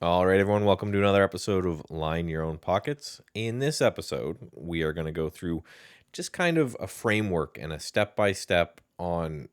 All right, everyone, welcome to another episode of Line Your Own Pockets. In this episode, we are going to go through just kind of a framework and a step by step on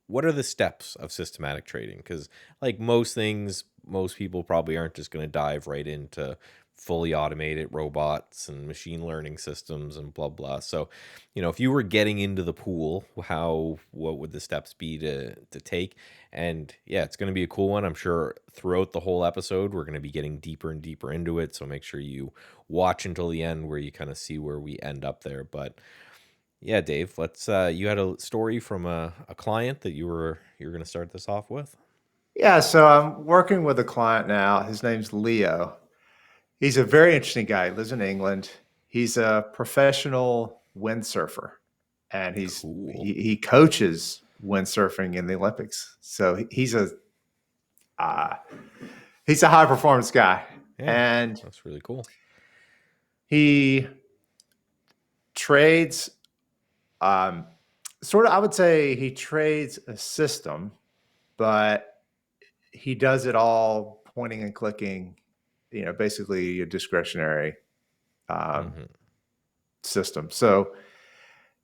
what are the steps of systematic trading? Because, like most things, most people probably aren't just going to dive right into fully automated robots and machine learning systems and blah blah. So, if you were getting into the pool, what would the steps be to take? And yeah, it's going to be a cool one. I'm sure throughout the whole episode, we're going to be getting deeper and deeper into it. So make sure you watch until the end where you kind of see where we end up there. But yeah, Dave, you had a story from a client that you were going to start this off with. Yeah, so I'm working with a client now. His name's Leo. He's a very interesting guy. He lives in England. He's a professional windsurfer, and he's Cool. he, he coaches windsurfing in the Olympics. So uh, he's a high performance guy, Yeah, and that's really cool. he trades. Um, Sort of, I would say he trades a system, but he does it all pointing and clicking. Basically a discretionary um, Hmm. system. So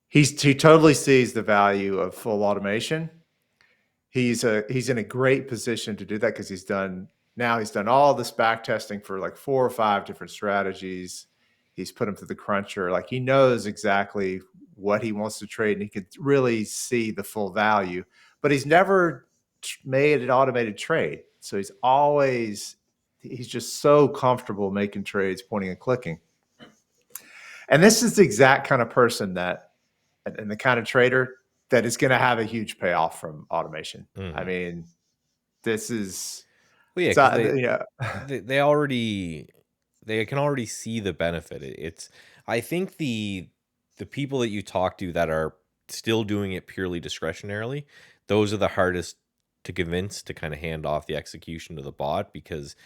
he totally sees the value of full automation. He's in a great position to do that because he's done all this back testing for like 4 or 5 different strategies. He's put them through the cruncher. Like he knows exactly what he wants to trade, and he could really see the full value. But he's never made an automated trade, so he's just so comfortable making trades, pointing and clicking. And this is the exact kind of person that, and the kind of trader that is going to have a huge payoff from automation. I Hmm. mean, this is, Well, yeah, because so, they already they can already see the benefit. It's I think the people that you talk to that are still doing it purely discretionarily, those are the hardest to convince to kind of hand off the execution to the bot because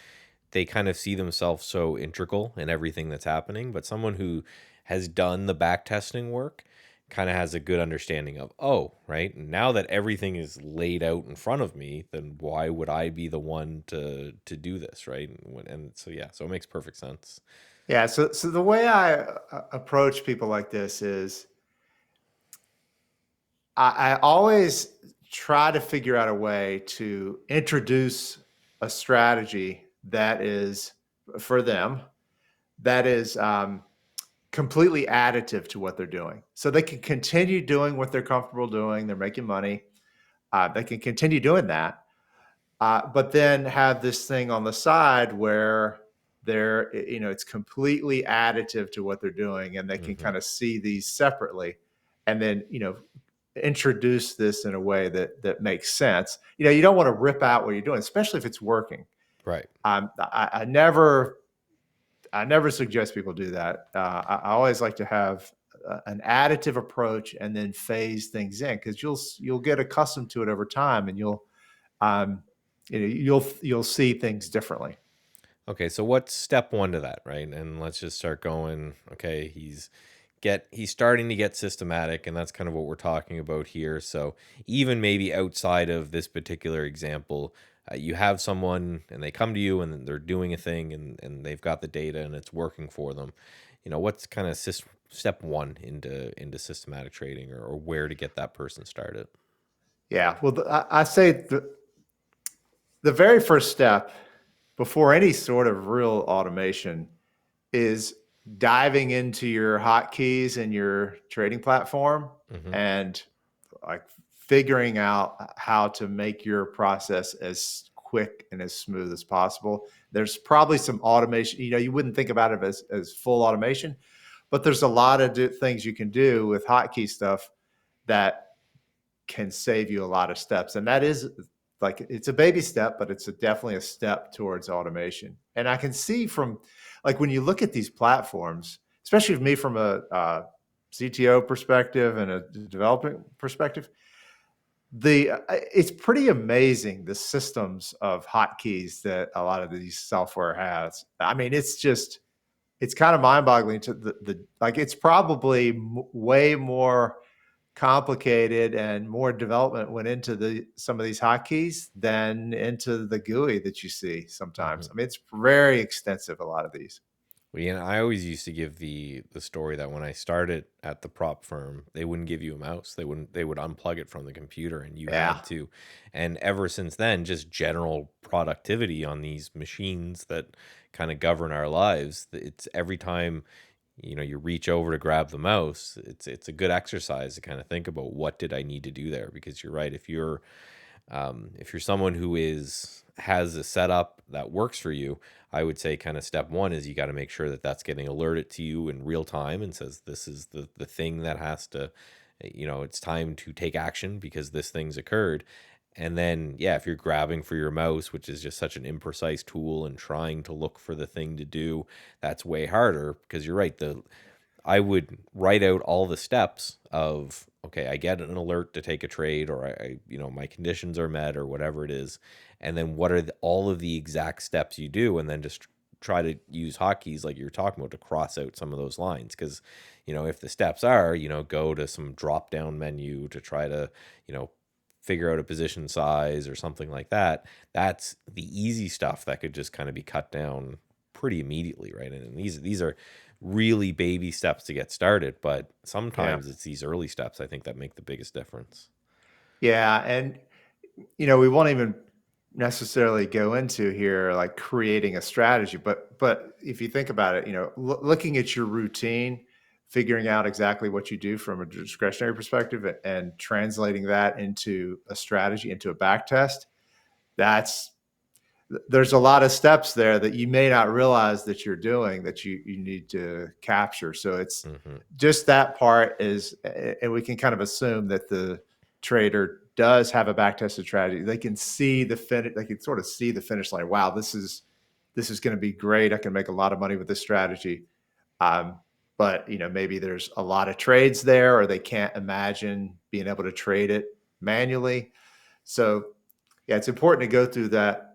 they kind of see themselves so integral in everything that's happening. But someone who has done the back testing work kind of has a good understanding of, oh, right, now that everything is laid out in front of me, then why would I be the one to do this, right? And so yeah, so it makes perfect sense. yeah. So the way I approach people like this is I always try to figure out a way to introduce a strategy that is for them, that is completely additive to what they're doing. So they can continue doing what they're comfortable doing. They're making money. They can continue doing that, but then have this thing on the side where it's completely additive to what they're doing, and they can Hmm. kind of see these separately, and then introduce this in a way that makes sense. You don't want to rip out what you're doing, especially if it's working. Right. I never suggest people do that. I always like to have an additive approach and then phase things in, because you'll get accustomed to it over time, and um, you'll see things differently. Okay, so what's step one to that, right? And let's just start going. Okay, he's starting to get systematic, and that's kind of what we're talking about here. So even maybe outside of this particular example, you have someone and they come to you and they're doing a thing and they've got the data and it's working for them. What's kind of step one into systematic trading, or where to get that person started? Yeah. Well, I say the very first step before any sort of real automation is diving into your hotkeys and your trading platform, Hmm. and like figuring out how to make your process as quick and as smooth as possible. There's probably some automation. You wouldn't think about it as full automation, but there's a lot of things you can do with hotkey stuff that can save you a lot of steps. And that is, like, it's a baby step, but it's definitely a step towards automation. And I can see from, like, when you look at these platforms, especially for me from a CTO perspective and a development perspective, the it's pretty amazing the systems of hotkeys that a lot of these software has. I mean, it's kind of mind boggling to the like, it's probably way more complicated and more development went into some of these hotkeys than into the GUI that you see sometimes. Mhm. I mean, it's very extensive, a lot of these. Well, yeah, I always used to give the story that when I started at the prop firm, they wouldn't give you a mouse. They would unplug it from the computer and you Yeah. had to. And ever since then, just general productivity on these machines that kind of govern our lives. It's every time, you reach over to grab the mouse, it's a good exercise to kind of think about what did I need to do there, because you're right. If you're someone who has a setup that works for you, I would say kind of step one is you got to make sure that that's getting alerted to you in real time and says this is the thing that has to, it's time to take action because this thing's occurred. And then, yeah, if you're grabbing for your mouse, which is just such an imprecise tool, and trying to look for the thing to do, that's way harder, because you're right. I would write out all the steps of, okay, I get an alert to take a trade, or my conditions are met, or whatever it is, and then what are all of the exact steps you do, and then just try to use hotkeys like you're talking about to cross out some of those lines. Because if the steps are, go to some drop down menu to try to figure out a position size or something like that, that's the easy stuff that could just kind of be cut down pretty immediately, right? And these are really baby steps to get started, but Yeah. sometimes it's these early steps I think that make the biggest difference. Yeah. And, we won't even necessarily go into here like creating a strategy, but if you think about it, looking at your routine, figuring out exactly what you do from a discretionary perspective, and translating that into a strategy, into a back test, that's there's a lot of steps there that you may not realize that you're doing, that you need to capture. So it's Hmm. just that part is, and we can kind of assume that the trader does have a back tested strategy. They can see the finish. They can sort of see the finish line. Wow, this is going to be great. I can make a lot of money with this strategy. Um, but maybe there's a lot of trades there, or they can't imagine being able to trade it manually. So yeah, it's important to go through that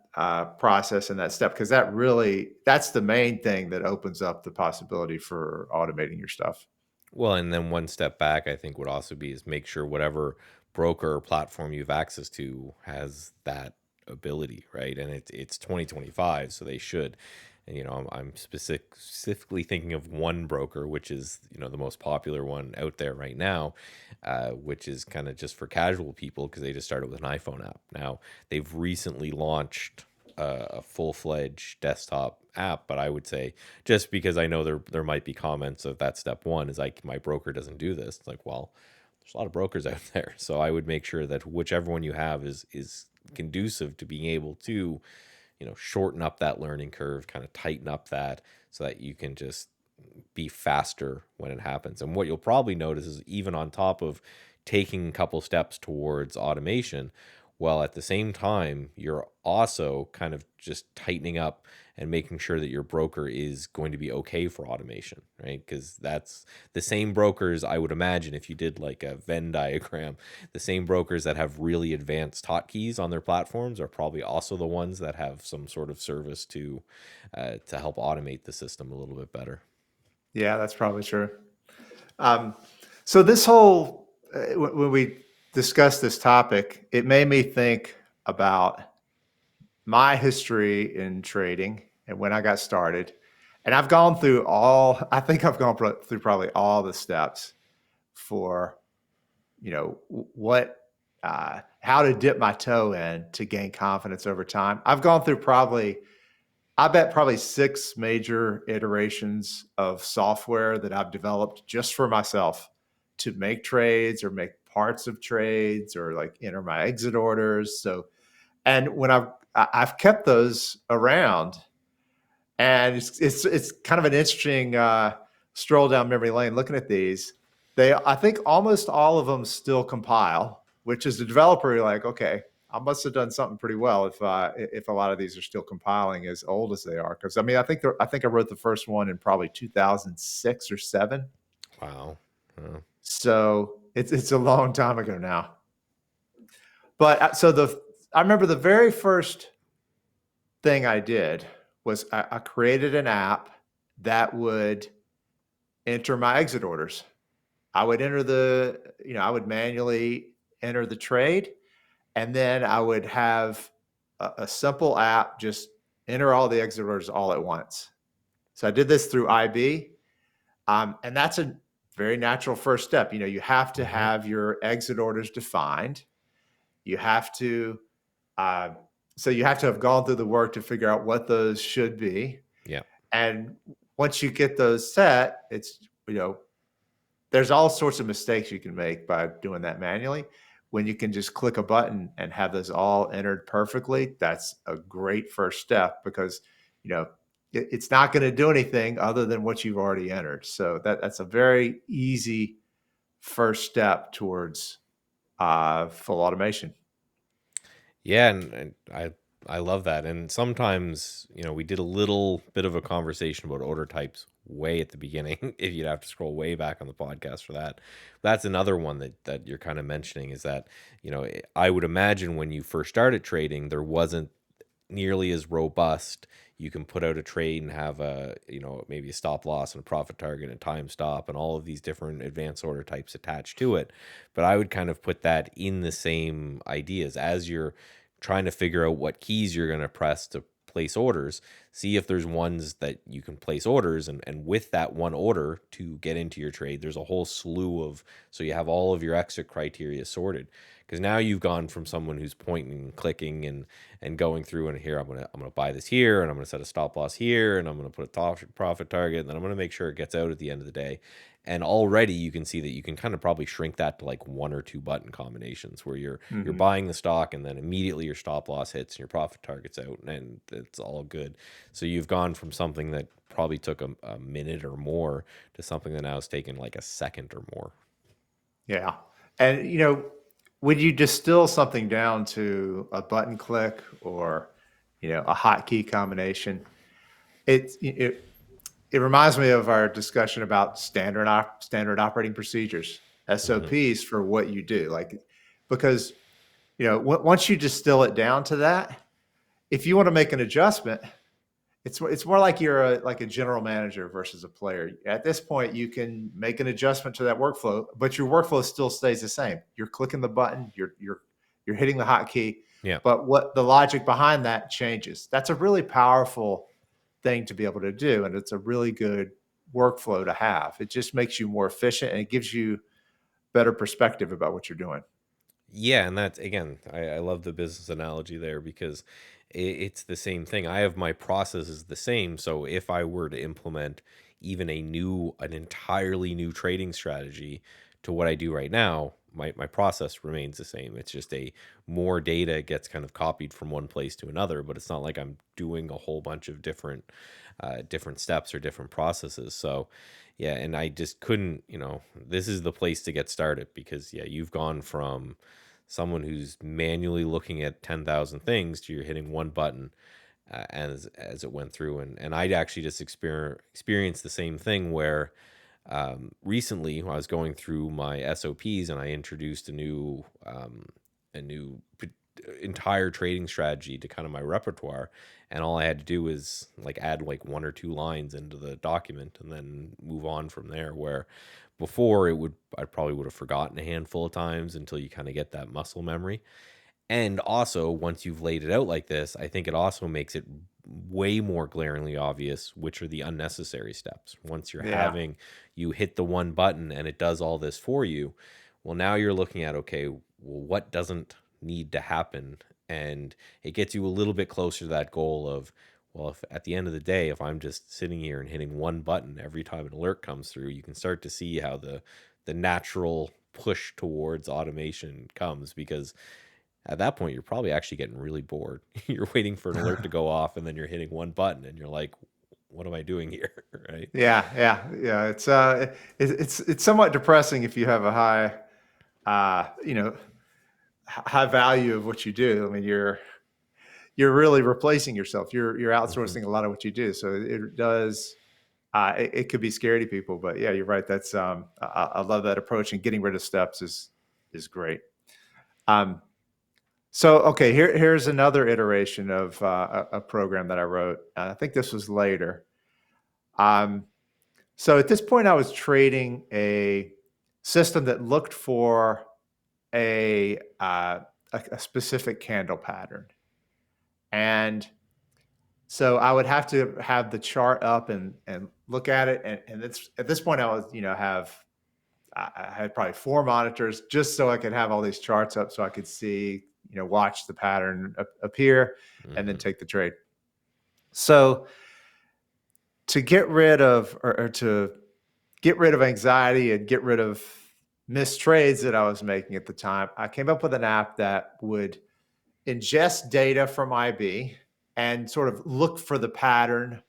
process and that step, because that's the main thing that opens up the possibility for automating your stuff. Well, and then one step back, I think would also be is make sure whatever broker or platform you have access to has that ability, right? And it's 2025, so they should. And I'm specifically thinking of one broker, which is the most popular one out there right now, which is kind of just for casual people because they just started with an iPhone app. Now they've recently launched a full fledged desktop app, but I would say, just because I know there might be comments of that step one is like my broker doesn't do this. It's like, well, there's a lot of brokers out there, so I would make sure that whichever one you have is conducive to being able to shorten up that learning curve, kind of tighten up that, so that you can just be faster when it happens. And what you'll probably notice is, even on top of taking a couple steps towards automation, while at the same time you're also kind of just tightening up and making sure that your broker is going to be okay for automation, right? Because that's the same brokers, I would imagine, if you did like a Venn diagram, the same brokers that have really advanced hotkeys on their platforms are probably also the ones that have some sort of service to help automate the system a little bit better. Yeah, that's probably true. Um, so this whole when we discussed this topic, it made me think about my history in trading and when I got started. And I've gone through I think I've gone through probably all the steps for, what, how to dip my toe in to gain confidence over time. I've gone through I bet probably six major iterations of software that I've developed just for myself to make trades or make parts of trades or like enter my exit orders. So, and when I've kept those around, and it's kind of an interesting stroll down memory lane looking at these. I think almost all of them still compile, which is the developer, you're like, okay, I must have done something pretty well if a lot of these are still compiling as old as they are. Because I mean, I think I wrote the first one in probably 2006 or seven, Wow. so it's a long time ago now. But I remember the very first thing I did was I created an app that would enter my exit orders. I would enter I would manually enter the trade, and then I would have a simple app just enter all the exit orders all at once. So I did this through IB, and that's a very natural first step. You have to Hmm. have your exit orders defined. You have to, uh, so you have to have gone through the work to figure out what those should be. Yeah. And once you get those set, there's all sorts of mistakes you can make by doing that manually. When you can just click a button and have those all entered perfectly, that's a great first step because it's not going to do anything other than what you've already entered. So that's a very easy first step towards full automation. Yeah, and I love that. And sometimes, we did a little bit of a conversation about order types way at the beginning. If you'd have to scroll way back on the podcast for that. That's another one that you're kind of mentioning is that, I would imagine when you first started trading, there wasn't nearly as robust. You can put out a trade and have maybe a stop loss and a profit target and time stop and all of these different advanced order types attached to it. But I would kind of put that in the same ideas as you're trying to figure out what keys you're going to press to place orders. See if there's ones that you can place orders, and with that one order to get into your trade, there's a whole slew of, so you have all of your exit criteria sorted. Because now you've gone from someone who's pointing and clicking and going through, and here I'm gonna buy this here, and I'm gonna set a stop loss here, and I'm gonna put a top profit target, and then I'm gonna make sure it gets out at the end of the day. And already you can see that you can kind of probably shrink that to like one or two button combinations where you're Hmm. buying the stock and then immediately your stop loss hits and your profit target's out, and it's all good. So you've gone from something that probably took a minute or more to something that now is taking like a second or more. Yeah. And when you distill something down to a button click or a hotkey combination, it reminds me of our discussion about standard operating procedures, Hmm. SOPs for what you do. Like, because once you distill it down to that, if you want to make an adjustment, it's more like you're like a general manager versus a player. At this point, you can make an adjustment to that workflow, but your workflow still stays the same. You're clicking the button, you're hitting the hotkey, Yeah. but what the logic behind that changes. That's a really powerful thing to be able to do, and it's a really good workflow to have. It just makes you more efficient and it gives you better perspective about what you're doing. Yeah, and that's again, I love the business analogy there because it's the same thing. I have my processes the same. So if I were to implement even an entirely new trading strategy to what I do right now, my process remains the same. It's just a more data gets kind of copied from one place to another, but it's not like I'm doing a whole bunch of different steps or different processes. So yeah, and I just couldn't, this is the place to get started because yeah, you've gone from someone who's manually looking at 10,000 things to you're hitting one button as it went through. And I'd actually just experienced the same thing where recently I was going through my SOPs and I introduced a new entire trading strategy to kind of my repertoire, and all I had to do was like add like one or two lines into the document and then move on from there. Where before I probably would have forgotten a handful of times until you kind of get that muscle memory. And also, once you've laid it out like this, I think it also makes it way more glaringly obvious which are the unnecessary steps. Once Yeah. you hit the one button and it does all this for you, well, now you're looking at, okay, well, what doesn't need to happen? And it gets you a little bit closer to that goal of, well, if at the end of the day, if I'm just sitting here and hitting one button every time an alert comes through, you can start to see how the natural push towards automation comes because at that point you're probably actually getting really bored. You're waiting for an alert to go off and then you're hitting one button and you're like, what am I doing here? Right. Yeah. It's somewhat depressing if you have a high uh, you know high value of what you do. I mean, you're really replacing yourself. You're Hmm. outsourcing a lot of what you do. So it does. It could be scary to people, but yeah, you're right. That's I love that approach, and getting rid of steps is great. Um, so okay, here's another iteration of a program that I wrote. I think this was later. Um, so at this point, I was trading a system that looked for a, a specific candle pattern. And so I would have to have the chart up and look at it. And it's, at this point, I was, I had probably 4 monitors just so I could have all these charts up so I could see, watch the pattern appear and then Hmm. take the trade. So to get rid of, or to get rid of anxiety and get rid of missed trades that I was making at the time, I came up with an app that would ingest data from IB and sort of look for the pattern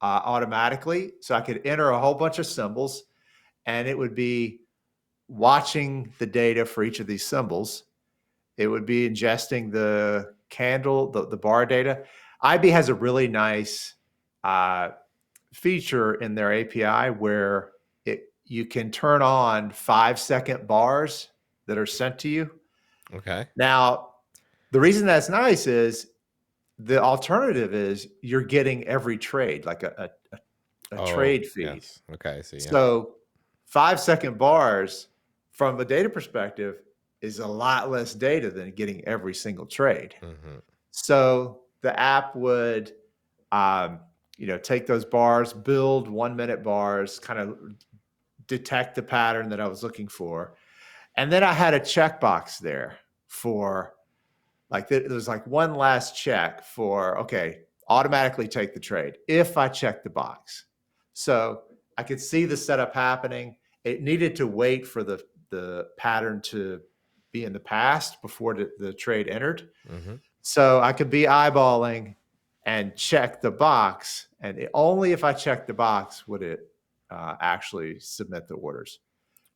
automatically. So I could enter a whole bunch of symbols and it would be watching the data for each of these symbols. It would be ingesting the candle, the bar data. IB has a really nice uh, feature in their API where you can turn on 5-second bars that are sent to you. Okay. Now, the reason that's nice is the alternative is you're getting every trade, like a Oh, trade feed. yes. Okay. I see. Yeah. So 5-second bars from a data perspective is a lot less data than getting every single trade. Hmm. So the app would, um, take those bars, build 1-minute bars, kind of detect the pattern that I was looking for. And then I had a checkbox there for like, there was like one last check for, okay, automatically take the trade if I check the box. So I could see the setup happening. It needed to wait for the pattern to be in the past before the trade entered. Hmm. So I could be eyeballing and check the box. And only if I check the box would it actually submit the orders.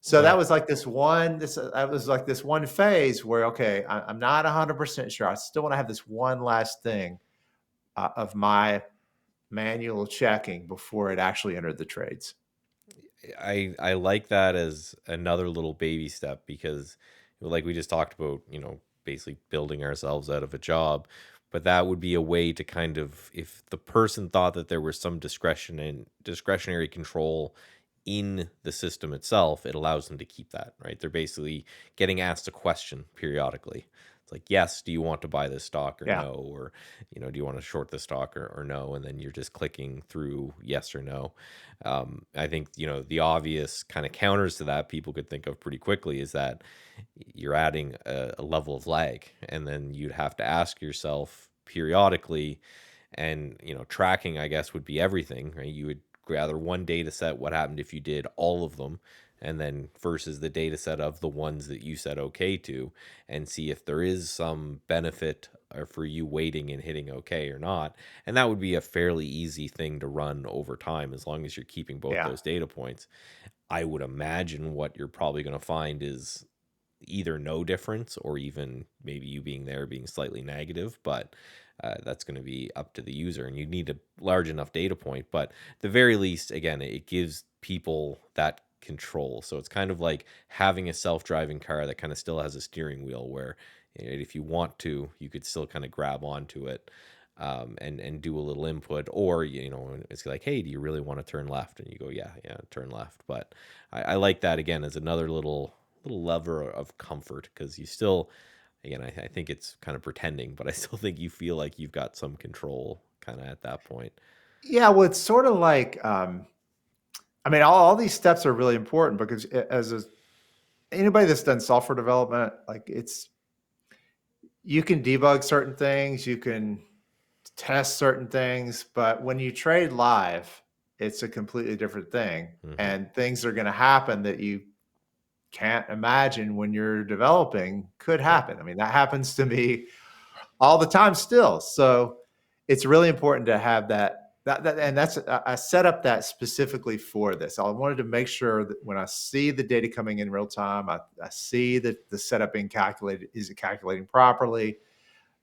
So that Right. was like that was like this one phase where, okay, I'm not 100% sure. I still want to have this one last thing of my manual checking before it actually entered the trades. I like that as another little baby step because like we just talked about, basically building ourselves out of a job, but that would be a way to kind of, if the person thought that there was some discretion and discretionary control in the system itself, it allows them to keep that, right? They're basically getting asked a question periodically. It's like, yes, do you want to buy this stock or Yeah. no? Or, do you want to short the stock or no? And then you're just clicking through yes or no. I think, the obvious kind of counters to that people could think of pretty quickly is that you're adding a level of lag. And then you'd have to ask yourself periodically, and, tracking, I guess, would be everything, right? You would gather one data set, what happened if you did all of them, and then versus the data set of the ones that you said okay to, and see if there is some benefit for you waiting and hitting okay or not. And that would be a fairly easy thing to run over time as long as you're keeping both Yeah. those data points. I would imagine what you're probably going to find is either no difference or even maybe you being there being slightly negative, but that's going to be up to the user, and you need a large enough data point. But at the very least, again, it gives people that control. So it's kind of like having a self-driving car that kind of still has a steering wheel where, if you want to, you could still kind of grab onto it, and do a little input, or it's like, hey, do you really want to turn left? And you go, yeah, yeah, turn left. But I like that again as another little lever of comfort, because you still, again, I think it's kind of pretending, but I still think you feel like you've got some control kind of at that point. Yeah. Well, it's sort of like, I mean, all these steps are really important because anybody that's done software development, like you can debug certain things, you can test certain things, but when you trade live, it's a completely different thing. Hmm. And things are going to happen that you can't imagine when you're developing could Yep. happen. I mean, that happens to me all the time still. So it's really important to have and that's, I set up that specifically for this. I wanted to make sure that when I see the data coming in real time, I see that the setup being calculated, is it calculating properly?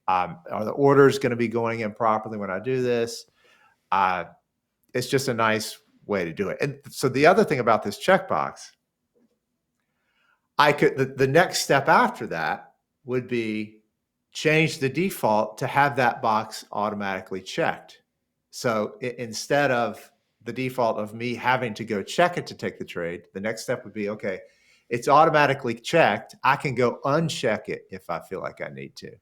Are the orders going to be going in properly when I do this? Uh, it's just a nice way to do it. And so the other thing about this checkbox, the next step after that would be change the default to have that box automatically checked. So instead of the default of me having to go check it to take the trade, the next step would be, okay, it's automatically checked. I can go uncheck it if I feel like I need to.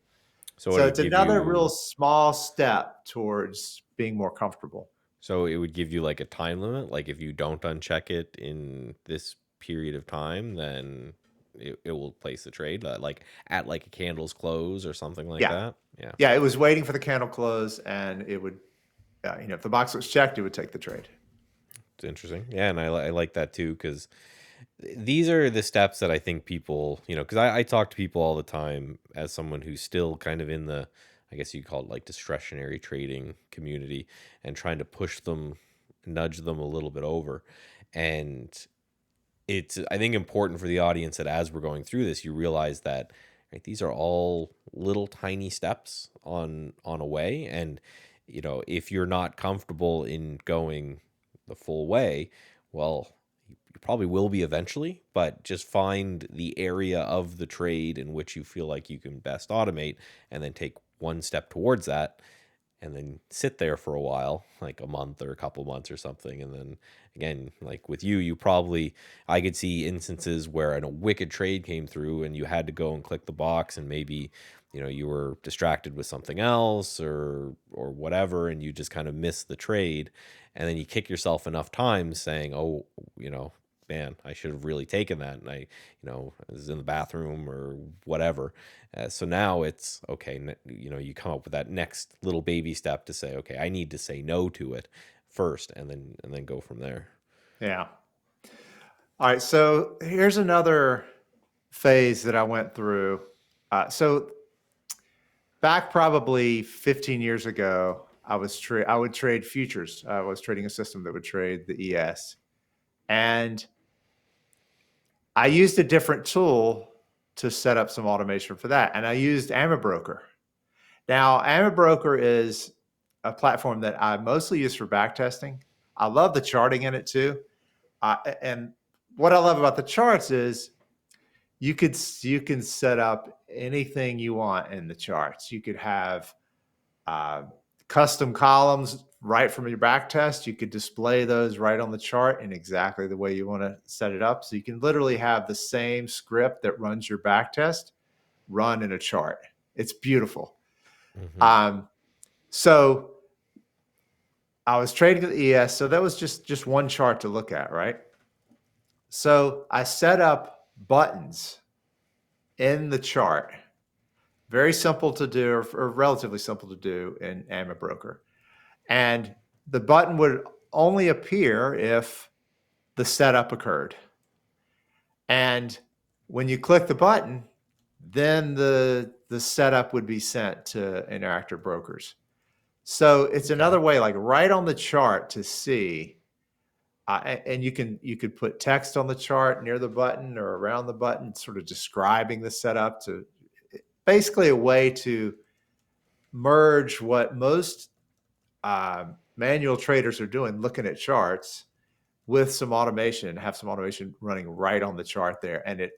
So it So would it's give another real you small step towards being more comfortable. so it would give you like a time limit. Like if you don't uncheck it in this period of time, then it will place the trade like at like a candle's close or something like Yeah. that. Yeah. Yeah. It was waiting for the candle close and it would, if the box was checked, it would take the trade. It's interesting. Yeah, and I like that too because these are the steps that I think people, because I talk to people all the time as someone who's still kind of in the, I guess you call it like discretionary trading community and trying to push them, nudge them a little bit over. And it's, I think, important for the audience that as we're going through this, you realize that right, these are all little tiny steps on a way. And, if you're not comfortable in going the full way, well, you probably will be eventually, but just find the area of the trade in which you feel like you can best automate and then take one step towards that and then sit there for a while, like a month or a couple months or something. And then again, like with you, I could see instances where a wicked trade came through and you had to go and click the box and maybe, you were distracted with something else or whatever, and you just kind of missed the trade. And then you kick yourself enough times saying, oh, man, I should have really taken that. And I was in the bathroom or whatever. So now it's okay. You come up with that next little baby step to say, okay, I need to say no to it first, and then go from there. Yeah. All right. So here's another phase that I went through. So back probably 15 years ago, I would trade futures. I was trading a system that would trade the ES, and I used a different tool to set up some automation for that, and I used AmaBroker. Now, AmaBroker is a platform that I mostly use for backtesting. I love the charting in it too, and what I love about the charts is you can set up anything you want in the charts. You could have uh, custom columns right from your back test. You could display those right on the chart in exactly the way you want to set it up. So you can literally have the same script that runs your back test run in a chart. It's beautiful. Hmm. Um, so I was trading the ES, so that was just one chart to look at, right? So I set up buttons in the chart. Very simple to do, or relatively simple to do in AmaBroker. And the button would only appear if the setup occurred. And when you click the button, then the setup would be sent to Interactive Brokers. So it's Okay. another way, like right on the chart, to see. And you could put text on the chart near the button or around the button, sort of describing the setup, to basically a way to merge what most manual traders are doing, looking at charts, with some automation, have some automation running right on the chart there, and it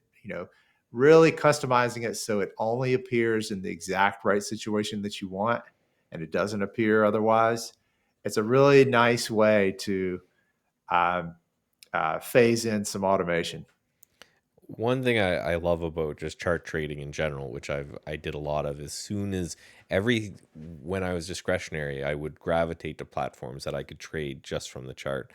really customizing it so it only appears in the exact right situation that you want, and it doesn't appear otherwise. It's a really nice way to um, phase in some automation. One thing I love about just chart trading in general, which I did a lot of, as soon as when I was discretionary, I would gravitate to platforms that I could trade just from the chart.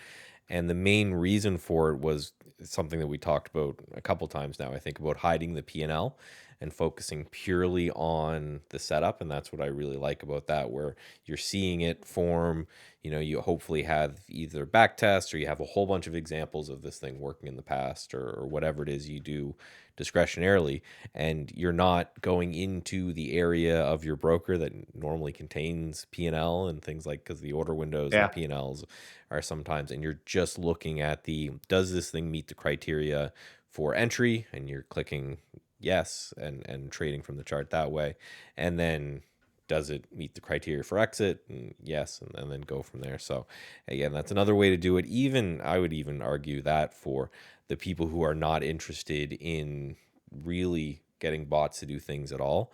And the main reason for it was something that we talked about a couple times now, I think, about hiding the P&L and focusing purely on the setup. And that's what I really like about that, where you're seeing it form. You hopefully have either back tests or you have a whole bunch of examples of this thing working in the past, or whatever it is you do discretionarily, and you're not going into the area of your broker that normally contains P&L and things, like, because the order windows and the Yeah, P&Ls are sometimes, and you're just looking at does this thing meet the criteria for entry, and you're clicking yes and trading from the chart that way, and then does it meet the criteria for exit, and yes, and then go from there. So again, that's another way to do it. Even I would even argue that for the people who are not interested in really getting bots to do things at all,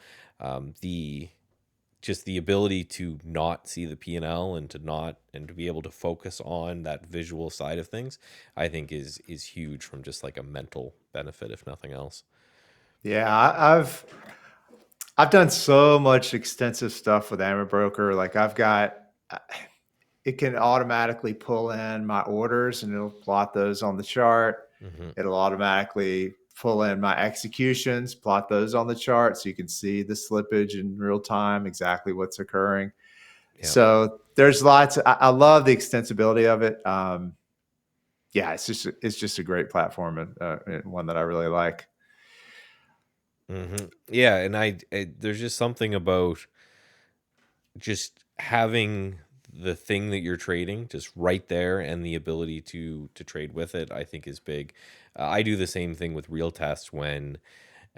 the just the ability to not see the P&L and to not and to be able to focus on that visual side of things, I think is huge from just like a mental benefit, if nothing else. Yeah, I've done so much extensive stuff with Broker. Like I've got it can automatically pull in my orders and it'll plot those on the chart. Hmm. It'll automatically pull in my executions, plot those on the chart so you can see the slippage in real time, exactly what's occurring. Yeah. So there's lots. I love the extensibility of it. Yeah, it's just a great platform and one that I really like. Hmm. Yeah, and there's just something about just having the thing that you're trading just right there and the ability to trade with it, I think is big. I do the same thing with real test when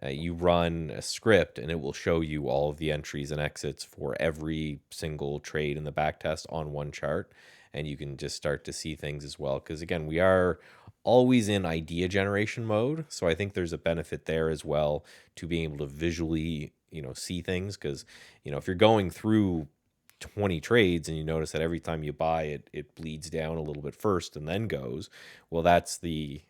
you run a script and it will show you all of the entries and exits for every single trade in the back test on one chart. And you can just start to see things as well. Because again, we are always in idea generation mode. So I think there's a benefit there as well to being able to visually, see things. Because, if you're going through 20 trades and you notice that every time you buy it, it bleeds down a little bit first and then goes, well, that's the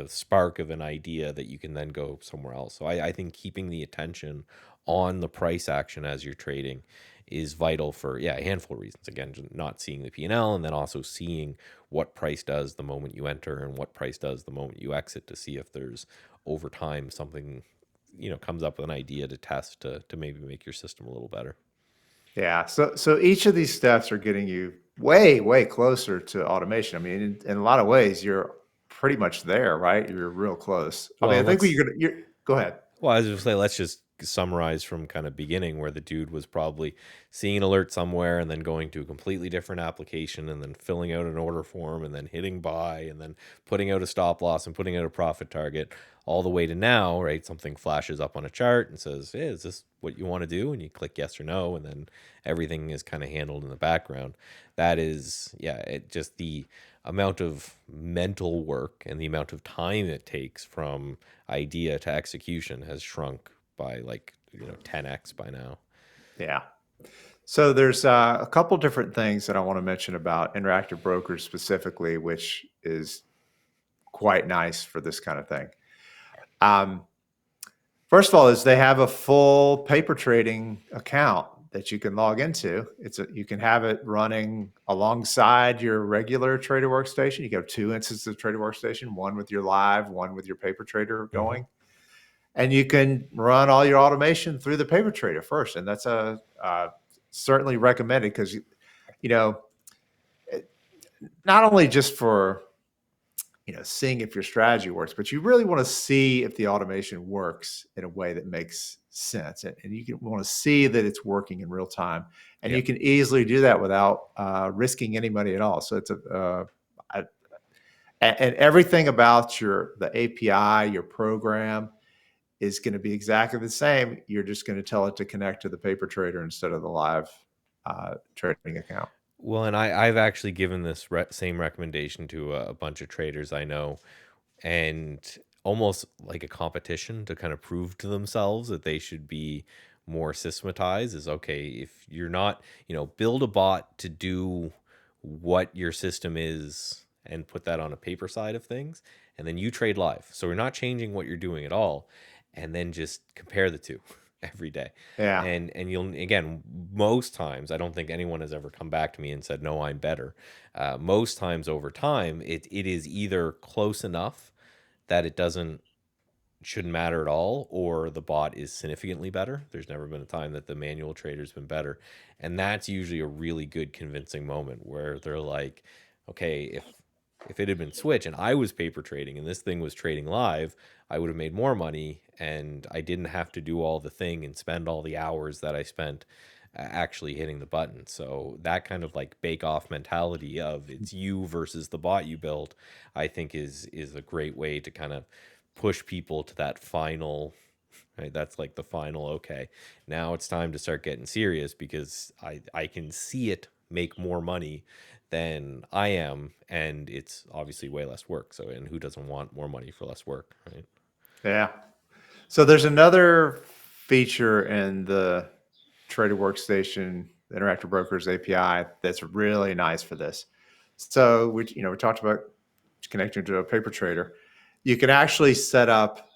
spark of an idea that you can then go somewhere else. So I think keeping the attention on the price action as you're trading is vital for, yeah, a handful of reasons. Again, just not seeing the P&L and then also seeing what price does the moment you enter and what price does the moment you exit to see if there's over time something comes up with an idea to test to maybe make your system a little better. Yeah. So each of these steps are getting you way closer to automation. I mean, in a lot of ways, you're pretty much there, right? You're real close. I mean, Well, I think what let's you're gonna. You're go ahead. Well, I was just say let's just summarize from kind of beginning where the dude was probably seeing an alert somewhere and then going to a completely different application and then filling out an order form and then hitting buy and then putting out a stop loss and putting out a profit target all the way to now, right? Something flashes up on a chart and says, "Hey, is this what you want to do?" And you click yes or no, and then everything is kind of handled in the background. That is, yeah, it just the amount of mental work and the amount of time it takes from idea to execution has shrunk by like 10x by now. Yeah. So there's a couple different things that I want to mention about interactive brokers specifically, which is quite nice for this kind of thing. Um, First of all, is they have a full paper trading account that you can log into. You can have it running alongside your regular trader workstation. You can have two instances of trader workstation, one with your live, one with your paper trader Mm-hmm. going, and you can run all your automation through the paper trader first. And that's certainly recommended because you know not only just for seeing if your strategy works, but you really want to see if the automation works in a way that makes sense. And you want to see that it's working in real time. And you Yep. can easily do that without risking any money at all. So and everything about the API, your program is going to be exactly the same. You're just going to tell it to connect to the paper trader instead of the live trading account. Well, and I've actually given this same recommendation to a bunch of traders I know, and almost like a competition to kind of prove to themselves that they should be more systematized is okay. If you're not, build a bot to do what your system is and put that on a paper side of things, and then you trade live. So we're not changing what you're doing at all, and then just compare the two every day. Yeah. And you'll, again, most times I don't think anyone has ever come back to me and said no, I'm better. Most times over time it is either close enough that it doesn't shouldn't matter at all, or the bot is significantly better. There's never been a time that the manual trader's been better. And that's usually a really good convincing moment where they're like, okay, if it had been Switch and I was paper trading and this thing was trading live, I would have made more money and I didn't have to do all the thing and spend all the hours that I spent actually hitting the button. So that kind of like bake off mentality of it's you versus the bot you built, I think is a great way to kind of push people to that final, right? That's like the final, okay, now it's time to start getting serious because I can see it make more money than I am, and it's obviously way less work. So, and who doesn't want more money for less work, right? Yeah. So there's another feature in the Trader Workstation Interactive Brokers API that's really nice for this. So we talked about connecting to a paper trader. You can actually set up,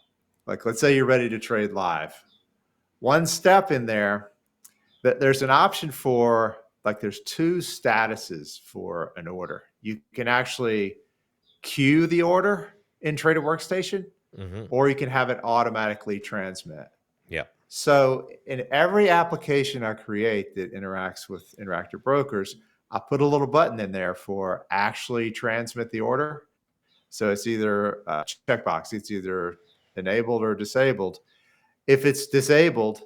like, let's say you're ready to trade live. One step in there, that there's an option for, like, there's two statuses for an order. You can actually queue the order in Trader Workstation, Mm-hmm. or you can have it automatically transmit. Yeah. So in every application I create that interacts with Interactive Brokers, I put a little button in there for actually transmit the order. So it's either a checkbox, it's either enabled or disabled. If it's disabled,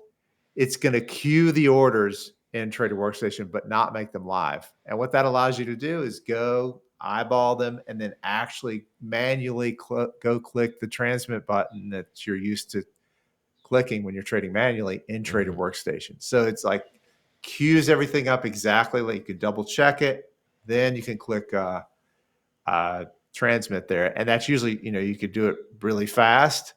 it's going to queue the orders in Trader Workstation, but not make them live. And what that allows you to do is go eyeball them and then actually manually go click the transmit button that you're used to clicking when you're trading manually in Trader Mm-hmm. Workstation. So it's like queues everything up exactly. Like you can double check it, then you can click transmit there, and that's usually, you could do it really fast.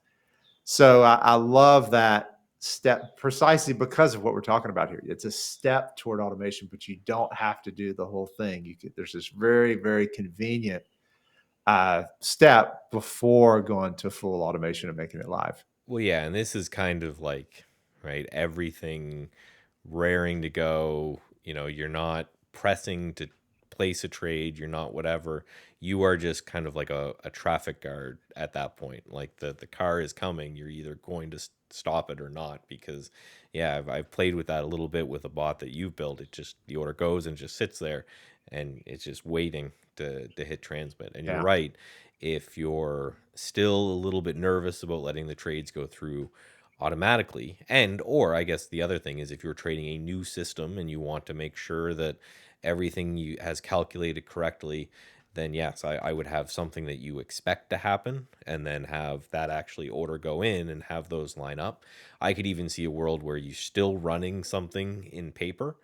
So I love that step precisely because of what we're talking about here. It's a step toward automation, but you don't have to do the whole thing. There's this very, very convenient step before going to full automation and making it live. Well, yeah, and this is kind of like, right, everything raring to go. You're not pressing to place a trade, you're not whatever. You are just kind of like a traffic guard at that point. Like the car is coming, you're either going to stop it or not. Because, yeah, I've played with that a little bit with a bot that you've built. It just, the order goes and just sits there, and it's just waiting to hit transmit. And you're Yeah. right. If you're still a little bit nervous about letting the trades go through automatically, and or I guess the other thing is, if you're trading a new system and you want to make sure that everything you has calculated correctly, then yes, I would have something that you expect to happen, and then have that actually order go in and have those line up. I could even see a world where you're still running something in paper,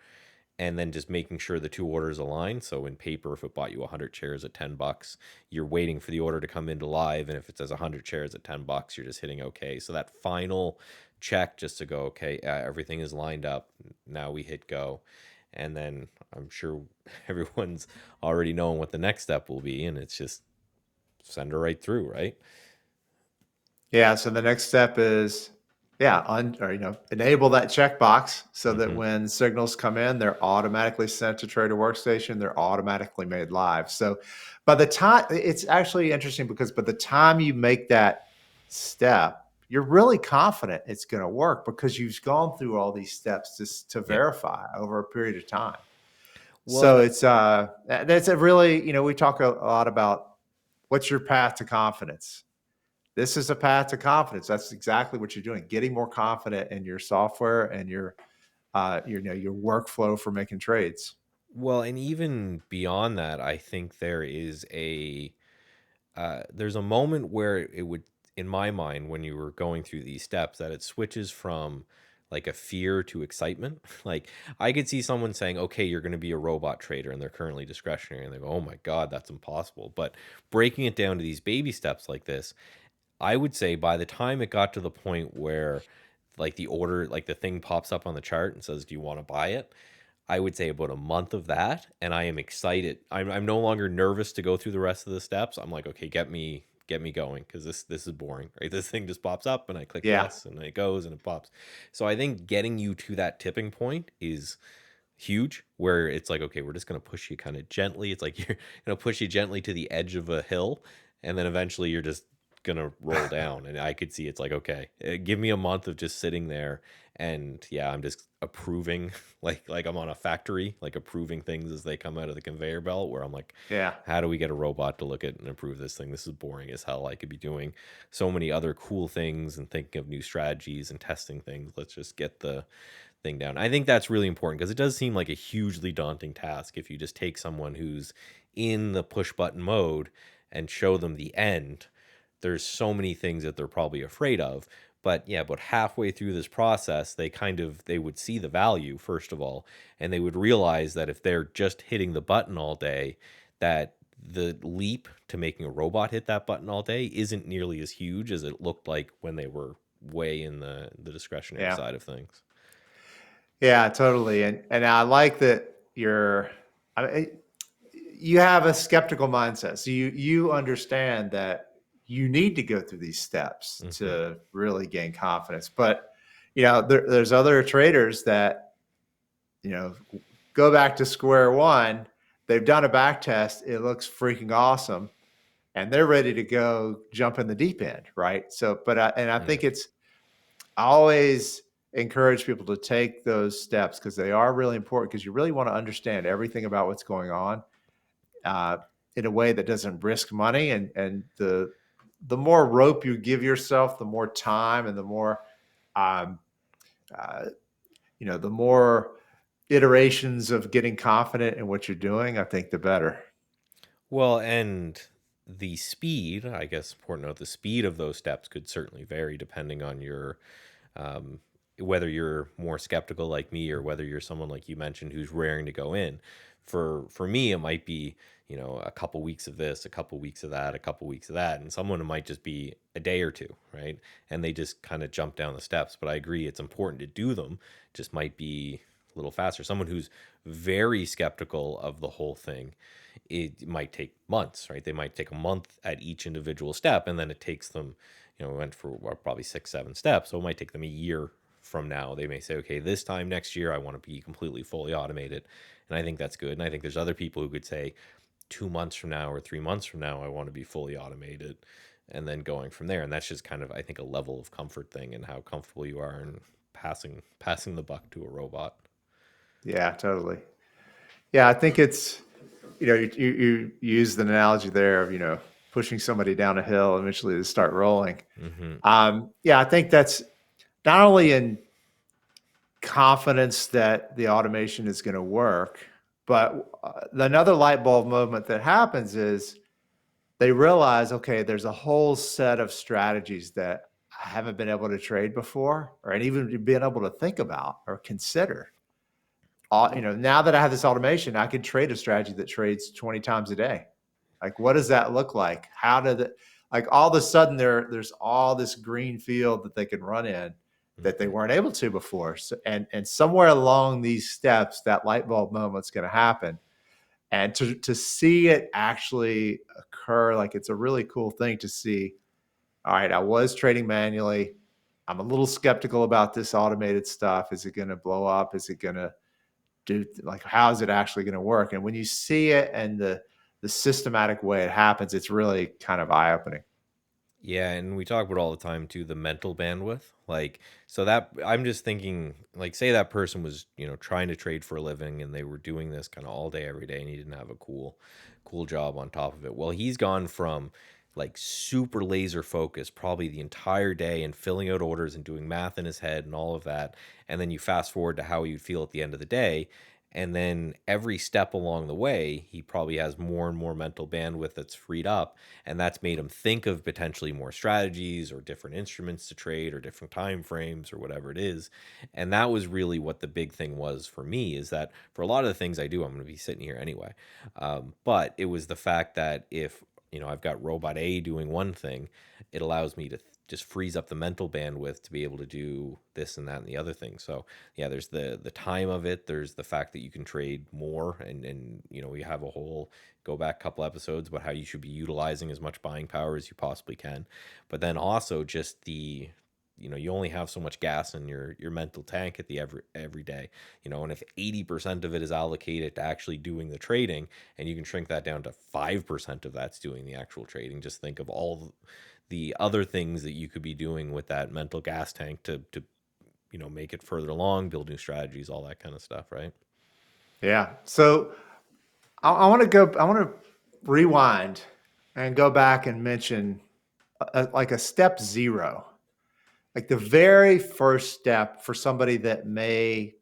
and then just making sure the two orders align. So in paper, if it bought you 100 shares at $10, you're waiting for the order to come into live, and if it says 100 shares at $10, you're just hitting okay. So that final check, just to go, okay, everything is lined up. Now we hit go, and then I'm sure everyone's already knowing what the next step will be, and it's just send her right through, right? Yeah. So the next step is, yeah, enable that checkbox so that Mm-hmm. when signals come in, they're automatically sent to Trader Workstation. They're automatically made live. So by the time, it's actually interesting because by the time you make that step, you're really confident it's going to work because you've gone through all these steps to Yep. verify over a period of time. Well, So that's a really, we talk a lot about what's your path to confidence. This is a path to confidence. That's exactly what you're doing, getting more confident in your software and your workflow for making trades. and even beyond that, I think there's a moment where it would, in my mind, when you were going through these steps, that it switches from like a fear to excitement. Like, I could see someone saying, okay, you're going to be a robot trader, and they're currently discretionary, and they go, oh my God, that's impossible. But breaking it down to these baby steps like this, I would say by the time it got to the point where, like, the order, like the thing pops up on the chart and says, do you want to buy it? I would say about a month of that, and I am excited. I'm no longer nervous to go through the rest of the steps. I'm like, okay, get me going, because this is boring, right? This thing just pops up, and I click Yeah, yes, and it goes and it pops. So I think getting you to that tipping point is huge, where it's like, okay, we're just going to push you kind of gently. It's like you're going to push you gently to the edge of a hill, and then eventually you're just going to roll down. And I could see it's like, okay, give me a month of just sitting there, and yeah, I'm just approving like I'm on a factory, like approving things as they come out of the conveyor belt, where I'm like, yeah, how do we get a robot to look at and approve this thing? This is boring as hell. I could be doing so many other cool things and thinking of new strategies and testing things. Let's just get the thing down. I think that's really important, because it does seem like a hugely daunting task if you just take someone who's in the push button mode and show them the end. There's so many things that they're probably afraid of. But yeah, about halfway through this process, they would see the value, first of all, and they would realize that if they're just hitting the button all day, that the leap to making a robot hit that button all day isn't nearly as huge as it looked like when they were way in the discretionary yeah. side of things. Yeah, totally. And I like that I mean, you have a skeptical mindset. So you understand that you need to go through these steps Hmm. to really gain confidence. But there's other traders that you know go back to square one. They've done a back test. It looks freaking awesome, and they're ready to go jump in the deep end, right? So, and I Yeah. think I always encourage people to take those steps because they are really important because you really want to understand everything about what's going on uh, in a way that doesn't risk money. And the more rope you give yourself, the more time and the more um, uh, the more iterations of getting confident in what you're doing, I think the better. Well, and the speed, I guess, important to note, the speed of those steps could certainly vary depending on your um, whether you're more skeptical like me or whether you're someone like you mentioned who's raring to go in. For me, it might be a couple weeks of this, a couple weeks of that, a couple weeks of that, and someone it might just be a day or two, right? And they just kind of jump down the steps. But I agree, it's important to do them. Just might be a little faster. Someone who's very skeptical of the whole thing, it might take months, right? They might take a month at each individual step, and then it takes them, we went for probably 6, 7 steps. So it might take them a year from now. They may say, okay, this time next year, I want to be completely fully automated. And I think that's good. And I think there's other people who could say 2 months from now or 3 months from now, I want to be fully automated. And then going from there. And that's just kind of, I think, a level of comfort thing and how comfortable you are in passing the buck to a robot. Yeah, totally. Yeah, I think it's you use the analogy there of pushing somebody down a hill eventually to start rolling. Hmm. Yeah, I think that's not only in confidence that the automation is going to work, but another light bulb moment that happens is they realize, okay, there's a whole set of strategies that I haven't been able to trade before, or even been able to think about or consider. Now that I have this automation, I can trade a strategy that trades 20 times a day. Like, what does that look like? How did it, like, all of a sudden there's all this green field that they can run in that they Hmm. weren't able to before. So, and somewhere along these steps, that light bulb moment's going to happen. And to see it actually occur, like, it's a really cool thing to see. All right, I was trading manually. I'm a little skeptical about this automated stuff. Is it going to blow up? Is it going to do, like, how is it actually going to work? And when you see it and the systematic way it happens, it's really kind of eye opening. Yeah, and we talk about all the time too, the mental bandwidth. Like, so that I'm just thinking, like, say that person was, trying to trade for a living and they were doing this kind of all day, every day, and he didn't have a cool job on top of it. Well, he's gone from like super laser focused probably the entire day and filling out orders and doing math in his head and all of that. And then you fast forward to how you feel at the end of the day. And then every step along the way, he probably has more and more mental bandwidth that's freed up, and that's made him think of potentially more strategies or different instruments to trade or different time frames or whatever it is. And that was really what the big thing was for me, is that for a lot of the things I do, I'm going to be sitting here anyway. But it was the fact that if I've got robot A doing one thing, it allows me to just frees up the mental bandwidth to be able to do this and that and the other thing. So yeah, there's the time of it. There's the fact that you can trade more, and we have a whole go back a couple episodes about how you should be utilizing as much buying power as you possibly can. But then also just you only have so much gas in your mental tank at the every day, and if 80% of it is allocated to actually doing the trading, and you can shrink that down to 5% of that's doing the actual trading, just think of all the other things that you could be doing with that mental gas tank to make it further along, build new strategies, all that kind of stuff, right? Yeah. So I want to go. I want to rewind and go back and mention like a step zero, like the very first step for somebody that may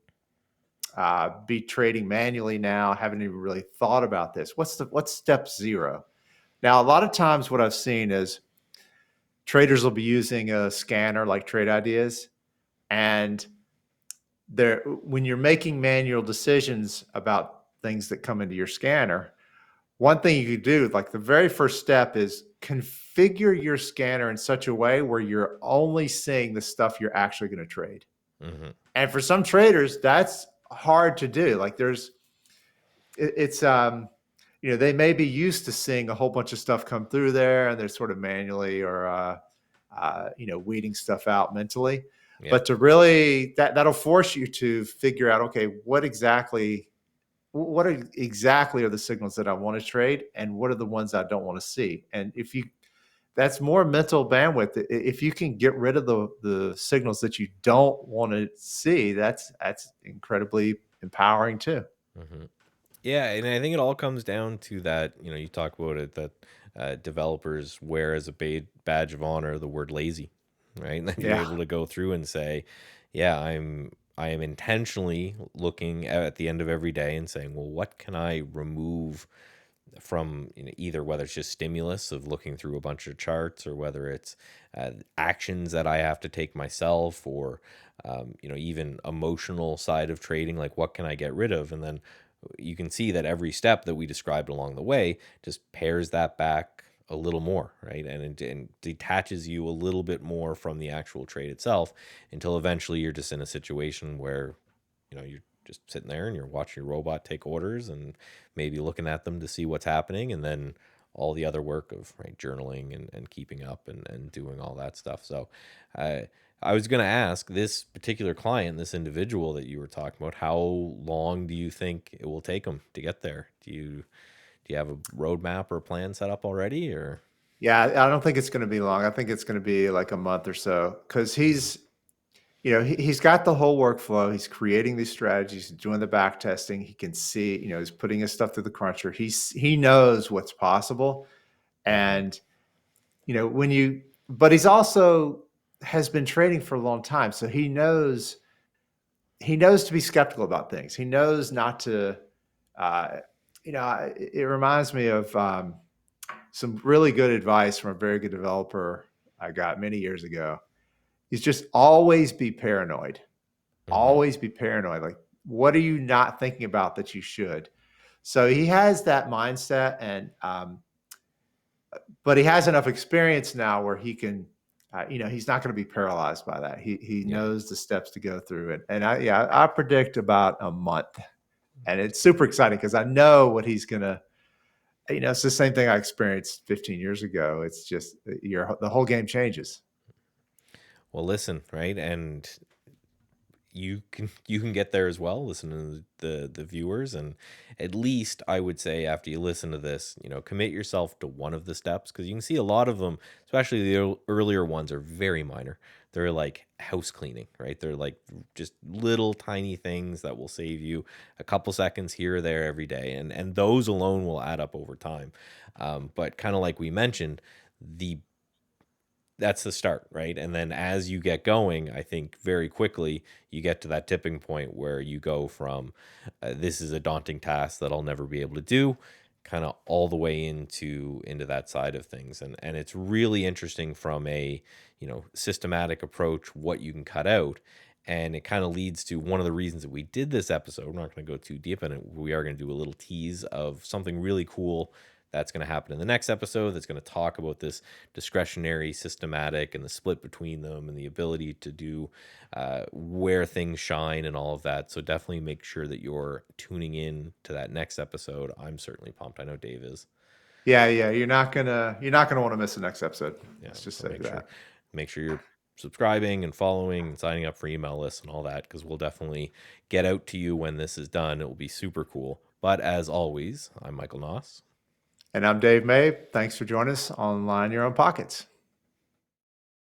be trading manually now, haven't even really thought about this. What's step zero? Now, a lot of times, what I've seen is traders will be using a scanner like Trade Ideas, and there, when you're making manual decisions about things that come into your scanner, one thing you could do, like the very first step, is configure your scanner in such a way where you're only seeing the stuff you're actually going to trade. Hmm. And for some traders, that's hard to do. Like it's they may be used to seeing a whole bunch of stuff come through there, and they're sort of manually or weeding stuff out mentally. Yeah. But to really that'll force you to figure out, okay, what exactly are the signals that I want to trade, and what are the ones I don't want to see. And if you that's more mental bandwidth. If you can get rid of the signals that you don't want to see, that's incredibly empowering too. Hmm. Yeah, and I think it all comes down to that. You talk about it that developers wear as a badge of honor the word lazy, right? And then you're Yeah. able to go through and say, "Yeah, I am intentionally looking at the end of every day and saying, well, what can I remove from either whether it's just stimulus of looking through a bunch of charts or whether it's actions that I have to take myself or even emotional side of trading, like what can I get rid of?" And then you can see that every step that we described along the way just pairs that back a little more, right? And detaches you a little bit more from the actual trade itself until eventually you're just in a situation where you're just sitting there and you're watching your robot take orders and maybe looking at them to see what's happening, and then all the other work of right journaling and keeping up and doing all that stuff. So I was going to ask this particular client, this individual that you were talking about, how long do you think it will take them to get there? Do you have a roadmap or a plan set up already, or? Yeah, I don't think it's going to be long. I think it's going to be like a month or so, because Mhm. he's got the whole workflow. He's creating these strategies, doing the back testing. He can see, he's putting his stuff through the cruncher. He knows what's possible. Mhm. And but he's also has been trading for a long time, so he knows to be skeptical about things. He knows not to. Uh, it reminds me of some really good advice from a very good developer I got many years ago. He's just always be paranoid. Mhm. Always be paranoid. Like, what are you not thinking about that you should? So he has that mindset, and but he has enough experience now where he can, he's not going to be paralyzed by that. He Yeah. knows the steps to go through it, and I predict about a month, and it's super exciting because I know what he's gonna. It's the same thing I experienced 15 years ago. It's just the whole game changes. Well, listen, right, and you can get there as well. Listen to the viewers, and at least I would say after you listen to this, commit yourself to one of the steps because you can see a lot of them, especially the earlier ones, are very minor. They're like house cleaning, right? They're like just little tiny things that will save you a couple seconds here or there every day, and those alone will add up over time. But kind of like we mentioned, the that's the start, right? And then as you get going, I think very quickly you get to that tipping point where you go from this is a daunting task that I'll never be able to do, kind of all the way into that side of things. And it's really interesting from a systematic approach what you can cut out. And it kind of leads to one of the reasons that we did this episode. We're not going to go too deep in it. We are going to do a little tease of something really cool that's going to happen in the next episode that's going to talk about this discretionary, systematic, and the split between them and the ability to do where things shine and all of that. So definitely make sure that you're tuning in to that next episode. I'm certainly pumped. I know Dave is. Yeah, yeah. You're not gonna want to miss the next episode. Yeah. Let's just So say that. make sure you're subscribing and following and signing up for email lists and all that because we'll definitely get out to you when this is done. It will be super cool. But as always, I'm Michael Noss. And I'm Dave May. Thanks for joining us on Line Your Own Pockets.